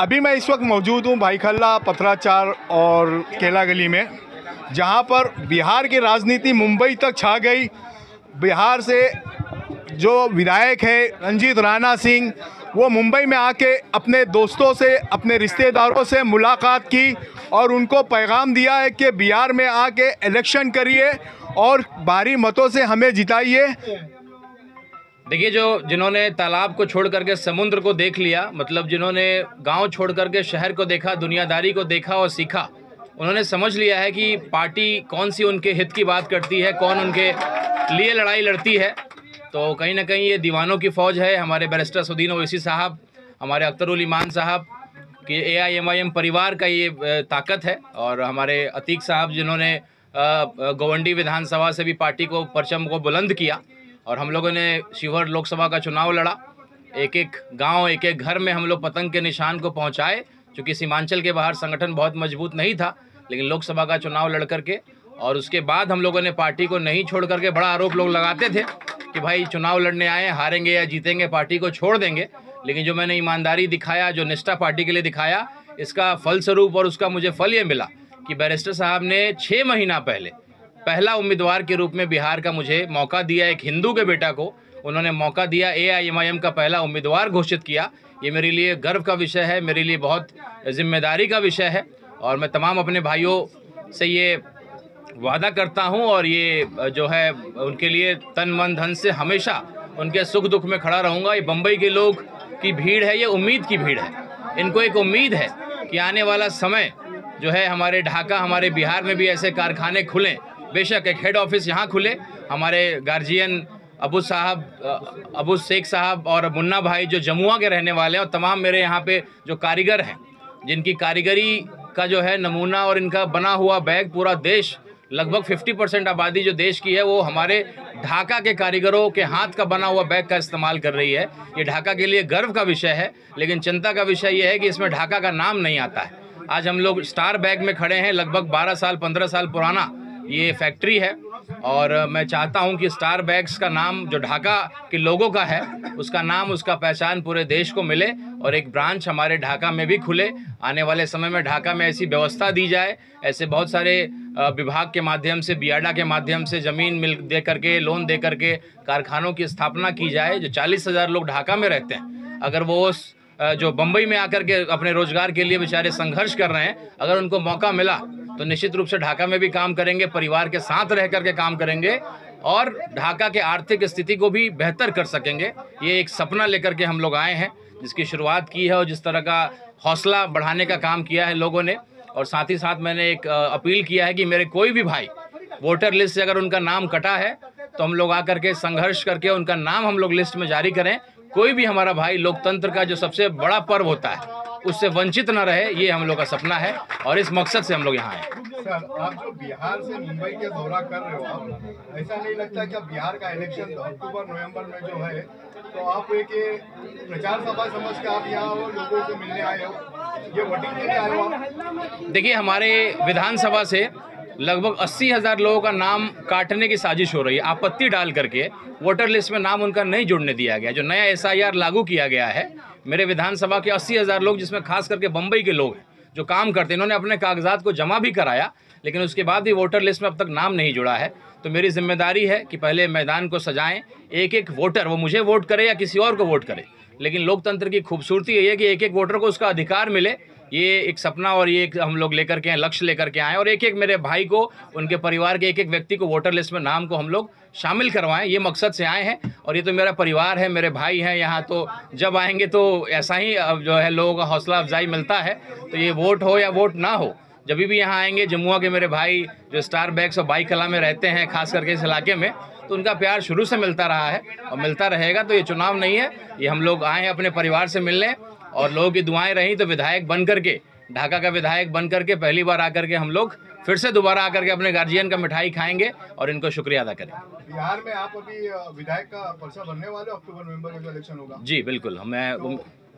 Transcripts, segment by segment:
अभी मैं इस वक्त मौजूद हूँ भाईखल्ला, पथराचार और केला गली में, जहाँ पर बिहार की राजनीति मुंबई तक छा गई। बिहार से जो विधायक है रंजीत राणा सिंह, वो मुंबई में आके अपने दोस्तों से, अपने रिश्तेदारों से मुलाकात की और उनको पैगाम दिया है कि बिहार में आके इलेक्शन करिए और भारी मतों से हमें जिताइए। देखिए, जिन्होंने तालाब को छोड़ करके समुद्र को देख लिया, मतलब जिन्होंने गांव छोड़ करके शहर को देखा, दुनियादारी को देखा और सीखा, उन्होंने समझ लिया है कि पार्टी कौन सी उनके हित की बात करती है, कौन उनके लिए लड़ाई लड़ती है। तो कहीं ना कहीं ये दीवानों की फ़ौज है। हमारे बैरिस्टर असदुद्दीन ओवैसी साहब, हमारे अख्तर उल ईमान साहब कि AIMIM परिवार का ये ताकत है, और हमारे अतीक साहब जिन्होंने गोवंडी विधानसभा से भी पार्टी को परचम को बुलंद किया, और हम लोगों ने शिवहर लोकसभा का चुनाव लड़ा। एक एक गांव, एक एक घर में हम लोग पतंग के निशान को पहुंचाए। चूँकि सीमांचल के बाहर संगठन बहुत मजबूत नहीं था, लेकिन लोकसभा का चुनाव लड़ करके, और उसके बाद हम लोगों ने पार्टी को नहीं छोड़ करके, बड़ा आरोप लोग लगाते थे कि भाई चुनाव लड़ने आए, हारेंगे या जीतेंगे पार्टी को छोड़ देंगे। लेकिन जो मैंने ईमानदारी दिखाया, जो निष्ठा पार्टी के लिए दिखाया, इसका फलस्वरूप और उसका मुझे फल ये मिला कि बैरिस्टर साहब ने 6 महीना पहले पहला उम्मीदवार के रूप में बिहार का मुझे मौका दिया। एक हिंदू के बेटा को उन्होंने मौका दिया, AIMIM का पहला उम्मीदवार घोषित किया। ये मेरे लिए गर्व का विषय है, मेरे लिए बहुत जिम्मेदारी का विषय है, और मैं तमाम अपने भाइयों से ये वादा करता हूं, और ये जो है उनके लिए तन मन धन से हमेशा उनके सुख दुख में खड़ा रहूँगा। ये बम्बई के लोग की भीड़ है, ये उम्मीद की भीड़ है। इनको एक उम्मीद है कि आने वाला समय जो है हमारे ढाका, हमारे बिहार में भी ऐसे कारखाने खुलें। बेशक एक हेड ऑफिस यहाँ खुले, हमारे गार्जियन अबू शेख साहब और मुन्ना भाई जो जमुआ के रहने वाले हैं, और तमाम मेरे यहाँ पे जो कारीगर हैं, जिनकी कारीगरी का जो है नमूना और इनका बना हुआ बैग पूरा देश, लगभग 50% आबादी जो देश की है वो हमारे ढाका के कारीगरों के हाथ का बना हुआ बैग का इस्तेमाल कर रही है। ये ढाका के लिए गर्व का विषय है, लेकिन चिंता का विषय ये है कि इसमें ढाका का नाम नहीं आता है। आज हम लोग स्टार बैग में खड़े हैं, लगभग 12 साल 15 साल पुराना ये फैक्ट्री है, और मैं चाहता हूं कि स्टार बैग्स का नाम जो ढाका के लोगों का है, उसका नाम, उसका पहचान पूरे देश को मिले, और एक ब्रांच हमारे ढाका में भी खुले। आने वाले समय में ढाका में ऐसी व्यवस्था दी जाए, ऐसे बहुत सारे विभाग के माध्यम से, बियाडा के माध्यम से ज़मीन दे करके, लोन दे करके कारखानों की स्थापना की जाए। जो 40,000 लोग ढाका में रहते हैं, अगर वो जो बम्बई में आकर के अपने रोजगार के लिए बेचारे संघर्ष कर रहे हैं, अगर उनको मौका मिला तो निश्चित रूप से ढाका में भी काम करेंगे, परिवार के साथ रह करके काम करेंगे, और ढाका के आर्थिक स्थिति को भी बेहतर कर सकेंगे। ये एक सपना लेकर के हम लोग आए हैं, जिसकी शुरुआत की है, और जिस तरह का हौसला बढ़ाने का काम किया है लोगों ने। और साथ ही साथ मैंने एक अपील किया है कि मेरे कोई भी भाई वोटर लिस्ट से अगर उनका नाम कटा है, तो हम लोग आकर के संघर्ष करके उनका नाम हम लोग लिस्ट में जारी करें। कोई भी हमारा भाई लोकतंत्र का जो सबसे बड़ा पर्व होता है उससे वंचित न रहे, ये हम लोग का सपना है, और इस मकसद से हम लोग यहाँ आए। सर, आप जो बिहार से मुंबई के दौरा कर रहे हो, आप ऐसा नहीं लगता कि बिहार का इलेक्शन अक्टूबर नवंबर में जो है, तो आप एक प्रचार सभा समझ के आप यहाँ हो, लोगों से मिलने आए हो, ये वोटिंग के लिए आए हो आप? देखिए, हमारे विधानसभा से लगभग 80,000 लोगों का नाम काटने की साजिश हो रही है। आपत्ति डाल करके वोटर लिस्ट में नाम उनका नहीं जुड़ने दिया गया। जो नया SIR लागू किया गया है, मेरे विधानसभा के 80,000 लोग, जिसमें खास करके बम्बई के लोग हैं जो काम करते हैं, इन्होंने अपने कागजात को जमा भी कराया, लेकिन उसके बाद भी वोटर लिस्ट में अब तक नाम नहीं जुड़ा है। तो मेरी जिम्मेदारी है कि पहले मैदान को सजाएं, एक एक वोटर, वो मुझे वोट करे या किसी और को वोट करे, लेकिन लोकतंत्र की खूबसूरती यही है कि एक एक वोटर को उसका अधिकार मिले। ये एक सपना, और ये एक हम लोग लेकर के आए, लक्ष्य लेकर के आए, और एक एक मेरे भाई को, उनके परिवार के एक एक व्यक्ति को वोटर लिस्ट में नाम को हम लोग शामिल करवाएं, ये मकसद से आए हैं। और ये तो मेरा परिवार है, मेरे भाई हैं यहाँ, तो जब आएंगे तो ऐसा ही जो है लोगों का हौसला अफजाई मिलता है। तो ये वोट हो या वोट ना हो, जब भी यहाँ आएंगे, जमुआ के मेरे भाई जो स्टार बैग्स और भाईखल्ला में रहते हैं, खास करके इस इलाके में, तो उनका प्यार शुरू से मिलता रहा है और मिलता रहेगा। तो ये चुनाव नहीं है, ये हम लोग आए हैं अपने परिवार से मिलने, और लोगों की दुआएं रहीं तो विधायक बन करके, ढाका का विधायक बन करके पहली बार आकर के हम लोग फिर से दोबारा आकर के अपने गार्जियन का मिठाई खाएंगे और इनको शुक्रिया अदा करेंगे। बिहार में आप अभी विधायक का पर्चा बनने वाले हो, अक्टूबर नवंबर में जो इलेक्शन होगा? जी बिल्कुल।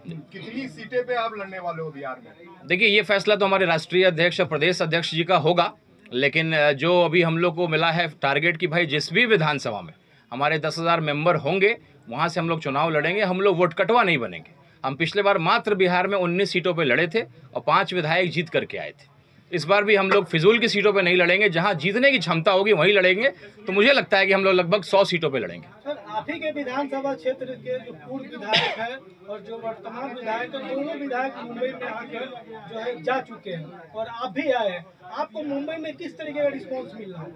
कितनी सीटें पे आप लड़ने वाले हो बिहार में? देखिए, ये फैसला तो हमारे राष्ट्रीय अध्यक्ष और प्रदेश अध्यक्ष जी का होगा, लेकिन जो अभी हम लोग को मिला है टारगेट कि भाई जिस भी विधानसभा में हमारे 10,000 मेंबर होंगे, वहाँ से हम लोग चुनाव लड़ेंगे। हम लोग वोट कटवा नहीं बनेंगे, हम पिछले बार मात्र बिहार में 19 सीटों पे लड़े थे और 5 विधायक जीत करके आए थे। इस बार भी हम लोग फिजूल की सीटों पे नहीं लड़ेंगे, जहां जीतने की क्षमता होगी वहीं लड़ेंगे। तो मुझे लगता है कि हम लोग लगभग 100 सीटों पे लड़ेंगे। सर, आप ही के विधानसभा क्षेत्र के जो पूर्व विधायक है और जो वर्तमान विधायक है, दोनों विधायक मुंबई में आकर जो है जा चुके हैं और आप भी आए हैं। आपको मुंबई में किस तरीके का रिस्पॉन्स मिल रहा है?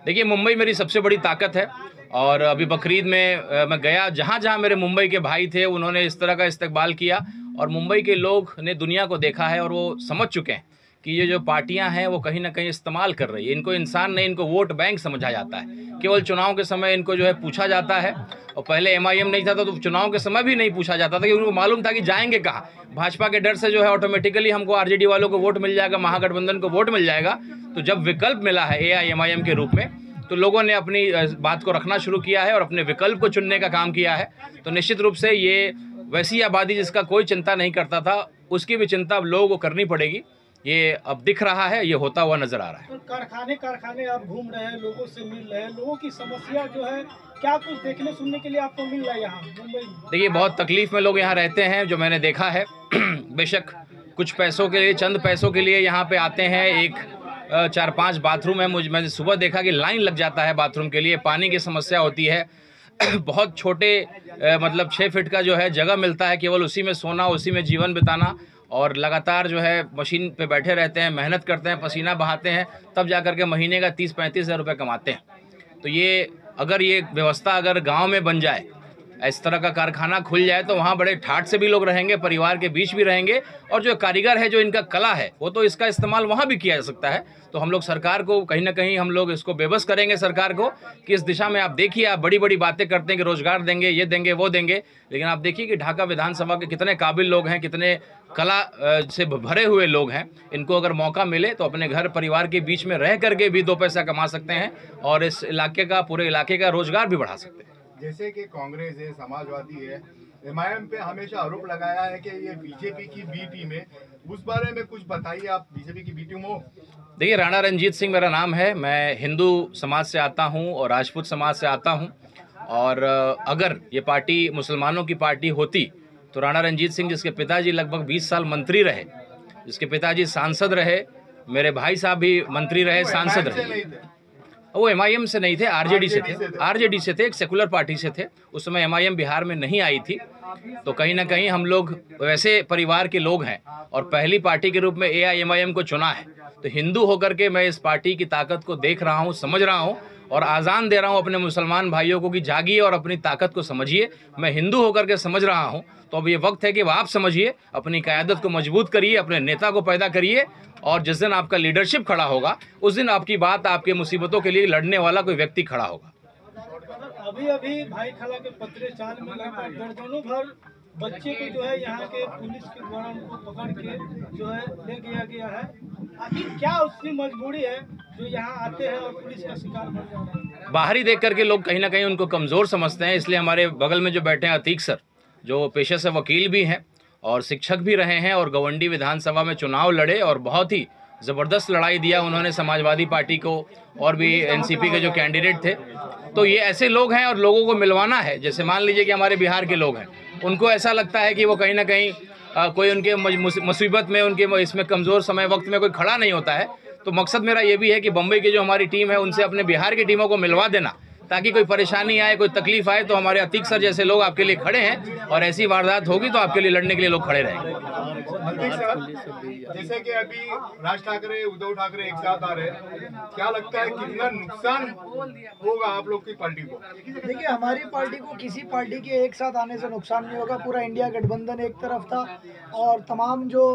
देखिए, मुंबई मेरी सबसे बड़ी ताकत है और अभी बकरीद में मैं गया, जहाँ जहाँ मेरे मुंबई के भाई थे उन्होंने इस तरह का इस्तकबाल किया और मुंबई के लोग ने दुनिया को देखा है और वो समझ चुके हैं कि ये जो पार्टियां हैं वो कहीं ना कहीं इस्तेमाल कर रही है। इनको इंसान नहीं, इनको वोट बैंक समझा जाता है। केवल चुनाव के समय इनको जो है पूछा जाता है और पहले MIM नहीं था तो चुनाव के समय भी नहीं पूछा जाता था कि उनको मालूम था कि जाएंगे कहाँ। भाजपा के डर से जो है ऑटोमेटिकली हमको RJD वालों को वोट मिल जाएगा, महागठबंधन को वोट मिल जाएगा। तो जब विकल्प मिला है AIMIM के रूप में तो लोगों ने अपनी बात को रखना शुरू किया है और अपने विकल्प को चुनने का काम किया है। तो निश्चित रूप से ये वैसी आबादी जिसका कोई चिंता नहीं करता था, उसकी भी चिंता अब लोगों को करनी पड़ेगी। ये अब दिख रहा है, ये होता हुआ नजर आ रहा है। तो कारखाने आप घूम रहे हैं, लोगों से मिल रहे हैं, लोगों की समस्या जो है क्या कुछ देखने सुनने के लिए आपको मिल रहा है यहाँ मुंबई में? देखिए, बहुत तकलीफ में लोग यहाँ रहते हैं, जो मैंने देखा है। बेशक कुछ पैसों के लिए, चंद पैसों के लिए यहाँ पे आते हैं। एक 4-5 बाथरूम है, मैंने सुबह देखा कि लाइन लग जाता है बाथरूम के लिए। पानी की समस्या होती है। बहुत छोटे मतलब 6 फीट का जो है जगह मिलता है, केवल उसी में सोना, उसी में जीवन बिताना और लगातार जो है मशीन पे बैठे रहते हैं, मेहनत करते हैं, पसीना बहाते हैं, तब जा कर के महीने का 30-35 हज़ार रुपये कमाते हैं। तो ये अगर ये व्यवस्था अगर गांव में बन जाए, इस तरह का कारखाना खुल जाए, तो वहाँ बड़े ठाठ से भी लोग रहेंगे, परिवार के बीच भी रहेंगे और जो कारीगर है, जो इनका कला है, वो तो इसका इस्तेमाल वहाँ भी किया जा सकता है। तो हम लोग सरकार को कहीं ना कहीं हम लोग इसको बेबस करेंगे सरकार को कि इस दिशा में आप देखिए, आप बड़ी बड़ी बातें करते हैं कि रोजगार देंगे, ये देंगे, वो देंगे, लेकिन आप देखिए कि ढाका विधानसभा के कितने काबिल लोग हैं, कितने कला से भरे हुए लोग हैं। इनको अगर मौका मिले तो अपने घर परिवार के बीच में रह करके भी 2 पैसा कमा सकते हैं और इस इलाके का, पूरे इलाके का रोजगार भी बढ़ा सकते हैं। जैसे कि कांग्रेस है, समाजवादी है, MIM पे हमेशा आरोप लगाया है कि ये बीजेपी की बी टीम है। उस बारे में कुछ बताइए, आप बीजेपी की बी टीम हो? देखिए, राणा रणजीत सिंह मेरा नाम है। मैं हिंदू समाज से आता हूं और राजपूत समाज से आता हूं और अगर ये पार्टी मुसलमानों की पार्टी होती तो राणा रणजीत सिंह, जिसके पिताजी लगभग 20 साल मंत्री रहे, जिसके पिताजी सांसद रहे, मेरे भाई साहब भी मंत्री रहे, सांसद रहे, वो MIM से नहीं थे, RJD से थे। RJD से थे, एक सेकुलर पार्टी से थे। उस समय MIM बिहार में नहीं आई थी। तो कहीं ना कहीं हम लोग वैसे परिवार के लोग हैं और पहली पार्टी के रूप में AIMIM को चुना है। तो हिंदू होकर के मैं इस पार्टी की ताकत को देख रहा हूँ, समझ रहा हूँ और आज़ान दे रहा हूँ अपने मुसलमान भाइयों को कि जागिए और अपनी ताकत को समझिए। मैं हिंदू होकर के समझ रहा हूँ, तो अब ये वक्त है कि आप समझिए, अपनी क़यादत को मजबूत करिए, अपने नेता को पैदा करिए और जिस दिन आपका लीडरशिप खड़ा होगा, उस दिन आपकी बात, आपके मुसीबतों के लिए लड़ने वाला कोई व्यक्ति खड़ा होगा। अभी भाई खला के पतरे चाल में लगभग दर्जनों भर बच्चे को जो है यहाँ के पुलिस के द्वारा उनको पकड़ के जो है ले गया है। आखिर क्या उसकी मजबूरी है जो यहाँ आते हैं और पुलिस का शिकार बन जाते हैं? बाहरी देख करके लोग कहीं ना कहीं उनको कमज़ोर समझते हैं। इसलिए हमारे बगल में जो बैठे हैं अतीक सर, जो पेशे से वकील भी हैं और शिक्षक भी रहे हैं और गवंडी विधानसभा में चुनाव लड़े और बहुत ही ज़बरदस्त लड़ाई दिया उन्होंने समाजवादी पार्टी को और भी NCP के जो कैंडिडेट थे। तो ये ऐसे लोग हैं और लोगों को मिलवाना है। जैसे मान लीजिए कि हमारे बिहार के लोग हैं, उनको ऐसा लगता है कि वो कहीं ना कहीं कोई उनके मुसीबत में, उनके इसमें कमज़ोर समय वक्त में कोई खड़ा नहीं होता है। तो मकसद मेरा ये भी है कि बम्बई की जो हमारी टीम है उनसे अपने बिहार की टीमों को मिलवा देना, ताकि कोई परेशानी आए, कोई तकलीफ आए तो हमारे अतीक सर जैसे लोग आपके लिए खड़े हैं और ऐसी वारदात होगी तो आपके लिए लड़ने के लिए लोग खड़े रहेंगे। अतीक सर, जैसे कि अभी राज ठाकरे, उद्धव ठाकरे एक साथ आ रहे हैं, क्या लगता है कितना नुकसान होगा आप लोग की पार्टी को? देखिए, हमारी पार्टी को किसी पार्टी के एक साथ आने से नुकसान नहीं होगा। पूरा इंडिया गठबंधन एक तरफ था और तमाम जो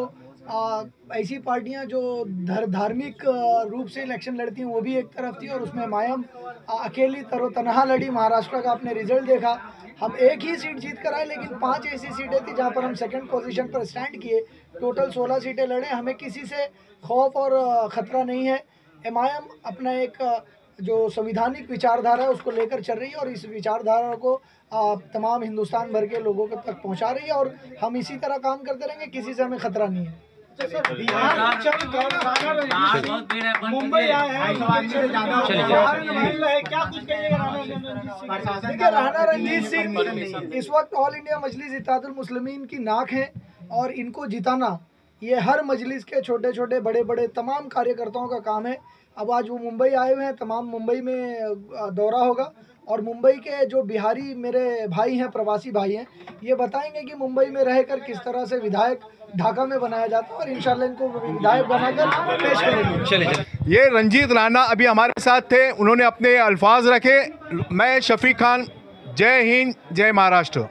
ऐसी पार्टियां जो धार्मिक रूप से इलेक्शन लड़ती हैं वो भी एक तरफ थी और उसमें MIM अकेली तरोतनहा लड़ी। महाराष्ट्र का आपने रिजल्ट देखा, हम एक ही सीट जीत कर आए, लेकिन 5 ऐसी सीटें थी जहां पर हम सेकंड पोजीशन पर स्टैंड किए। टोटल 16 सीटें लड़े। हमें किसी से खौफ और ख़तरा नहीं है। MIM अपना एक जो संविधानिक विचारधारा है उसको लेकर चल रही है और इस विचारधारा को तमाम हिंदुस्तान भर के लोगों तक पहुंचा रही है और हम इसी तरह काम करते रहेंगे। किसी से हमें खतरा नहीं है। सर बिहार चलकर राणा रणजीत मुंबई आए हैं, क्या कुछ कहिएगा राणा रणजीत सिंह? देखिए, राणा रणजीत सिंह इस वक्त ऑल इंडिया मजलिस इत्तेहादुल मुस्लिमीन की नाक है और इनको जिताना ये हर मजलिस के छोटे छोटे बड़े बड़े तमाम कार्यकर्ताओं का काम है। अब आज वो मुंबई आए हुए हैं, तमाम मुंबई में दौरा होगा और मुंबई के जो बिहारी मेरे भाई हैं, प्रवासी भाई हैं, ये बताएंगे कि मुंबई में रहकर किस तरह से विधायक ढाका में बनाया जाता है और इंशाल्लाह इनको विधायक बनाकर पेश करेंगे। चलिए ये रंजीत राणा अभी हमारे साथ थे, उन्होंने अपने अल्फाज रखे। मैं शफीक खान, जय हिंद, जय महाराष्ट्र।